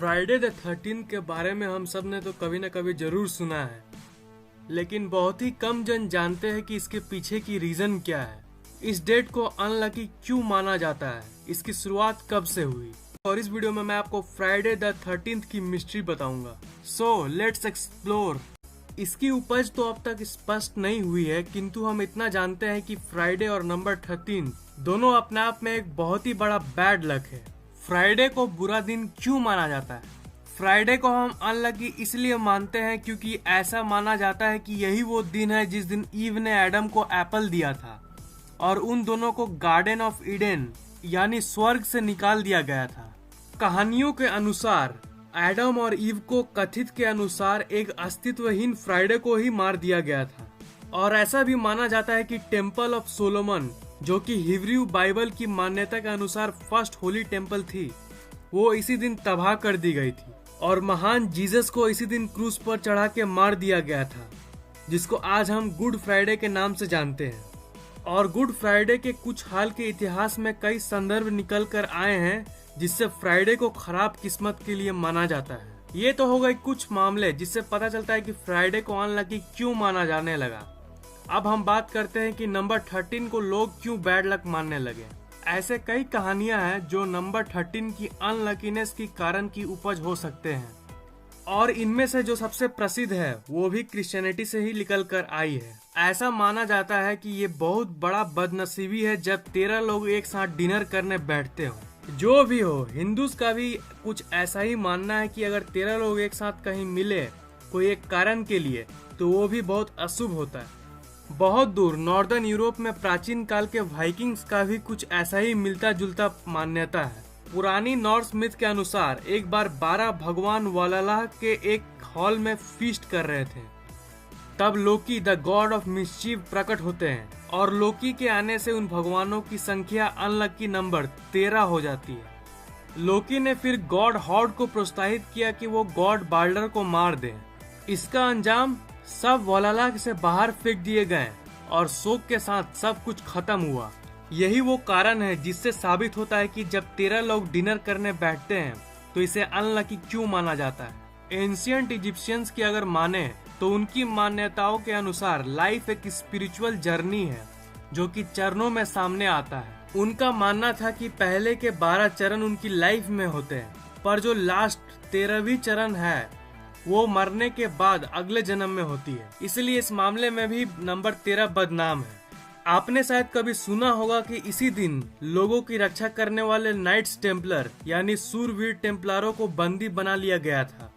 Friday the 13 के बारे में हम सब ने तो कभी न कभी जरूर सुना है, लेकिन बहुत ही कम जन जानते हैं कि इसके पीछे की रीजन क्या है। इस डेट को अनलकी क्यों माना जाता है, इसकी शुरुआत कब से हुई, और इस वीडियो में मैं आपको फ्राइडे द 13 की मिस्ट्री बताऊंगा। So let's explore. इसकी उपज तो अब तक स्पष्ट नहीं हुई है, किंतु हम इतना जानते हैं कि फ्राइडे और नंबर 13 दोनों अपने आप में एक बहुत ही बड़ा बैड लक है। फ्राइडे को बुरा दिन क्यों माना जाता है? फ्राइडे को हम अनलकी इसलिए मानते हैं क्योंकि ऐसा माना जाता है कि यही वो दिन है जिस दिन ईव ने एडम को एप्पल दिया था और उन दोनों को गार्डन ऑफ ईडन यानी स्वर्ग से निकाल दिया गया था। कहानियों के अनुसार एडम और ईव को कथित के अनुसार एक अस्तित्वहीन फ्राइडे को ही मार दिया गया था, और ऐसा भी माना जाता है कि टेम्पल ऑफ सोलोमन, जो कि हिब्रू बाइबल की मान्यता के अनुसार फर्स्ट होली टेम्पल थी, वो इसी दिन तबाह कर दी गई थी और महान जीसस को इसी दिन क्रूस पर चढ़ा के मार दिया गया था, जिसको आज हम गुड फ्राइडे के नाम से जानते हैं। और गुड फ्राइडे के कुछ हाल के इतिहास में कई संदर्भ निकल कर आए हैं जिससे फ्राइडे को खराब किस्मत के लिए माना जाता है। ये तो हो गए कुछ मामले जिससे पता चलता है कि फ्राइडे को अनलकी क्यों माना जाने लगा। अब हम बात करते हैं कि नंबर 13 को लोग क्यों बैड लक मानने लगे। ऐसे कई कहानियां हैं जो नंबर 13 की अनलकीनेस की कारण की उपज हो सकते हैं, और इनमें से जो सबसे प्रसिद्ध है वो भी क्रिश्चियनिटी से ही निकल कर आई है। ऐसा माना जाता है कि ये बहुत बड़ा बदनसीबी है जब 13 लोग एक साथ डिनर करने बैठते हो। जो भी हो, हिंदूज का भी कुछ ऐसा ही मानना है कि अगर 13 लोग एक साथ कहीं मिले कोई एक कारण के लिए तो वो भी बहुत अशुभ होता है। बहुत दूर नॉर्दर्न यूरोप में प्राचीन काल के वाइकिंग्स का भी कुछ ऐसा ही मिलता जुलता मान्यता है। पुरानी नॉर्स मिथ के अनुसार एक बार 12 भगवान वालालाह के एक हॉल में फीस्ट कर रहे थे, तब लोकी द गॉड ऑफ मिस्चीफ प्रकट होते हैं और लोकी के आने से उन भगवानों की संख्या अनलकी नंबर 13 हो जाती है। लोकी ने फिर गॉड हॉर्ड को प्रोत्साहित किया कि वो गॉड बाल्डर को मार दे। इसका अंजाम सब वालालाह से बाहर फेंक दिए गए और शोक के साथ सब कुछ खत्म हुआ। यही वो कारण है जिससे साबित होता है कि जब 13 लोग डिनर करने बैठते हैं तो इसे अनलकी क्यों माना जाता है। एंशिएंट इजिप्शियंस की अगर माने तो उनकी मान्यताओं के अनुसार लाइफ एक स्पिरिचुअल जर्नी है जो कि चरणों में सामने आता है। उनका मानना था कि पहले के 12 चरण उनकी लाइफ में होते हैं, पर जो लास्ट 13वीं चरण है वो मरने के बाद अगले जन्म में होती है। इसलिए इस मामले में भी नंबर 13 बदनाम है। आपने शायद कभी सुना होगा कि इसी दिन लोगों की रक्षा करने वाले नाइट्स टेम्पलर यानी सूरवीर टेम्पलरों को बंदी बना लिया गया था,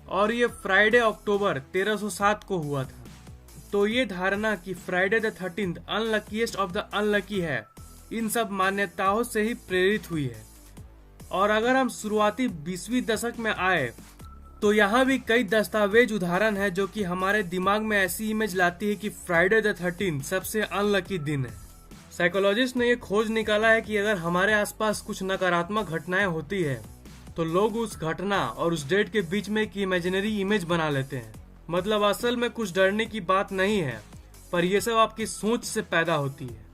और ये फ्राइडे अक्टूबर 1307 को हुआ था। तो ये धारणा कि Friday the 13 unluckiest of the unlucky है, इन सब मान्यताओं से ही प्रेरित हुई है। और अगर हम शुरुआती 20वीं दशक में आए तो यहाँ भी कई दस्तावेज उदाहरण है जो कि हमारे दिमाग में ऐसी इमेज लाती है कि फ्राइडे द 13 सबसे अनलकी दिन है। साइकोलॉजिस्ट ने ये खोज निकाला है कि अगर हमारे आसपास कुछ नकारात्मक घटनाएं होती है तो लोग उस घटना और उस डेट के बीच में एक इमेजिनरी इमेज बना लेते हैं। मतलब असल में कुछ डरने की बात नहीं है, पर यह सब आपकी सोच से पैदा होती है।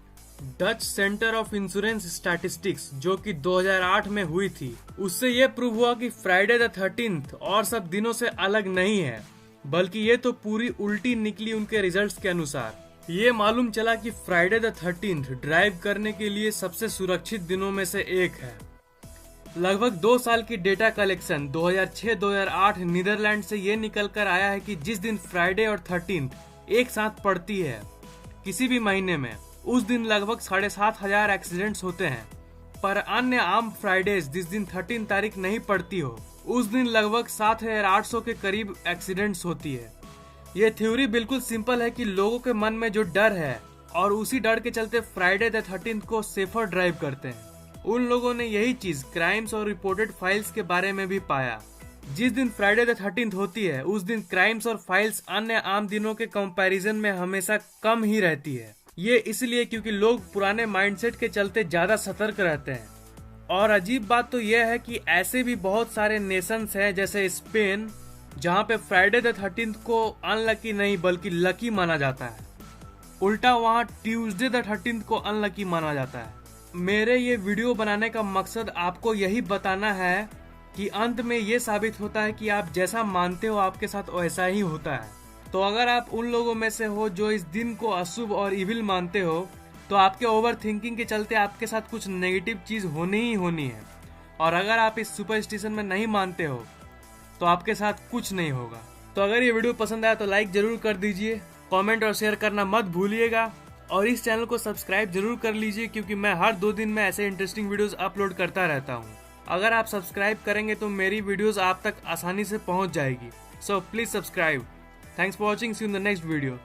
Dutch centre of insurance statistics जो कि 2008 में हुई थी, उससे ये प्रूव हुआ कि फ्राइडे द 13 और सब दिनों से अलग नहीं है, बल्कि ये तो पूरी उल्टी निकली उनके रिजल्ट्स के अनुसार। ये मालूम चला कि फ्राइडे द 13 ड्राइव करने के लिए सबसे सुरक्षित दिनों में से एक है। लगभग 2 साल की डेटा कलेक्शन 2006-2008 नीदरलैंड से ये निकल कर आया है कि जिस दिन फ्राइडे और 13 एक साथ पड़ती है किसी भी महीने में, उस दिन लगभग 7,500 एक्सीडेंट्स होते हैं। पर अन्य आम फ्राइडेज जिस दिन 13 तारीख नहीं पड़ती हो, उस दिन लगभग 7,800 के करीब एक्सीडेंट्स होती है। ये थ्योरी बिल्कुल सिंपल है कि लोगों के मन में जो डर है और उसी डर के चलते फ्राइडे द 13 को सेफर ड्राइव करते हैं। उन लोगों ने यही चीज क्राइम्स और रिपोर्टेड फाइल्स के बारे में भी पाया। जिस दिन फ्राइडे द 13 होती है उस दिन क्राइम्स और फाइल्स अन्य आम दिनों के कंपैरिजन में हमेशा कम ही रहती है। ये इसलिए क्योंकि लोग पुराने माइंडसेट के चलते ज्यादा सतर्क रहते हैं। और अजीब बात तो यह है कि ऐसे भी बहुत सारे नेशंस हैं जैसे स्पेन, जहाँ पे फ्राइडे द 13 को अनलकी नहीं बल्कि लकी माना जाता है। उल्टा वहाँ ट्यूसडे द 13 को अनलकी माना जाता है। मेरे ये वीडियो बनाने का मकसद आपको यही बताना है कि अंत में ये साबित होता है कि आप जैसा मानते हो आपके साथ वैसा ही होता है। तो अगर आप उन लोगों में से हो जो इस दिन को अशुभ और इविल मानते हो, तो आपके ओवर थिंकिंग के चलते आपके साथ कुछ नेगेटिव चीज होनी ही होनी है। और अगर आप इस सुपरस्टिशन में नहीं मानते हो तो आपके साथ कुछ नहीं होगा। तो अगर ये वीडियो पसंद आया तो लाइक जरूर कर दीजिए, कमेंट और शेयर करना मत भूलिएगा, और इस चैनल को सब्सक्राइब जरूर कर लीजिए क्योंकि मैं हर 2 दिन में ऐसे इंटरेस्टिंग वीडियोस अपलोड करता रहता हूँ। अगर आप सब्सक्राइब करेंगे तो मेरी वीडियोस आप तक आसानी से पहुँच जाएगी। So please subscribe. Thanks for watching, see you in the next video.